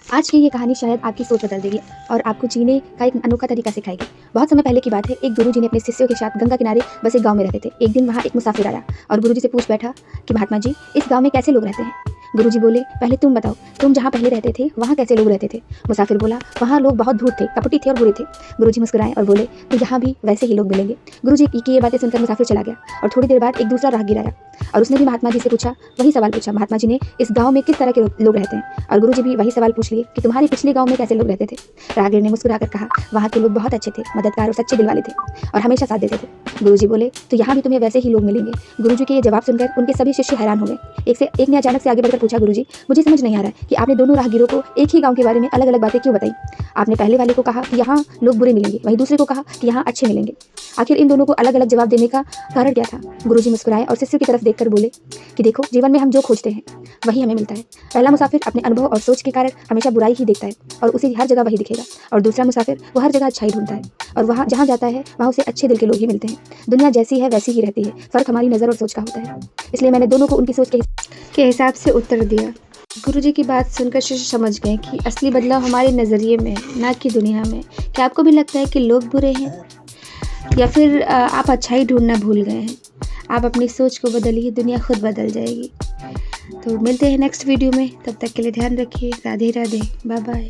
आज की ये कहानी शायद आपकी सोच बदल देगी और आपको जीने का एक अनोखा तरीका सिखाएगी। बहुत समय पहले की बात है, एक गुरुजी ने अपने शिष्यों के साथ गंगा किनारे बसे गांव में रहते थे। एक दिन वहाँ एक मुसाफिर आया और गुरुजी से पूछ बैठा कि महात्मा जी, इस गांव में कैसे लोग रहते हैं। गुरुजी बोले, पहले तुम बताओ, तुम जहाँ पहले रहते थे वहाँ कैसे लोग रहते थे। मुसाफिर बोला, वहाँ लोग बहुत धूर्त थे, कपटी थे और बुरे थे। गुरुजी मुस्कुराए और बोले, तो यहाँ भी वैसे ही लोग मिलेंगे। गुरुजी की ये बातें सुनकर मुसाफिर चला गया और थोड़ी देर बाद एक दूसरा राहगीर आया और उसने भी महात्मा जी से पूछा, वही सवाल पूछा, महात्मा जी ने इस गांव में किस तरह के लोग रहते हैं। और गुरुजी भी वही सवाल पूछ लिए कि तुम्हारे पिछले गांव में कैसे लोग रहते थे। राहगीर ने मुस्कुराकर कहा, वहाँ के लोग बहुत अच्छे थे, मददगार और सच्चे दिल वाले थे और हमेशा साथ देते थे। गुरुजी बोले, तो यहाँ भी तुम्हें वैसे ही लोग मिलेंगे। गुरुजी के ये जवाब सुनकर उनके सभी शिष्य हैरान हो गए। एक ने अचानक से आगे बढ़कर पूछा, गुरुजी, मुझे समझ नहीं आ रहा है कि आपने दोनों राहगीरों को एक ही गांव के बारे में अलग अलग बातें क्यों बताई। आपने पहले वाले को कहा कि यहाँ लोग बुरे मिलेंगे, वहीं दूसरे को कहा कि यहाँ अच्छे मिलेंगे। आखिर इन दोनों को अलग अलग जवाब देने का कारण क्या था। गुरुजी मुस्कुराए और शिष्यों की तरफ देखकर बोले कि देखो, जीवन में हम जो खोजते हैं वही हमें मिलता है। पहला मुसाफिर अपने अनुभव और सोच के कारण हमेशा बुराई ही देखता है और उसे हर जगह वही दिखेगा, और दूसरा मुसाफिर वो हर जगह अच्छाई ढूंढता है और वहाँ जहाँ जाता है वहाँ उसे अच्छे दिल के लोग ही मिलते हैं। दुनिया जैसी है वैसी ही रहती है, फर्क हमारी नज़र और सोच का होता है। इसलिए मैंने दोनों को उनकी सोच के हिसाब से उत्तर दिया। गुरुजी की बात सुनकर शिष्य समझ गए कि असली बदलाव हमारे नज़रिए में, ना कि दुनिया में। क्या आपको भी लगता है कि लोग बुरे हैं, या फिर आप अच्छाई ढूंढना भूल गए हैं? आप अपनी सोच को बदलिए, दुनिया खुद बदल जाएगी। तो मिलते हैं नेक्स्ट वीडियो में, तब तक के लिए ध्यान रखिए। Radhe Radhe, bye bye.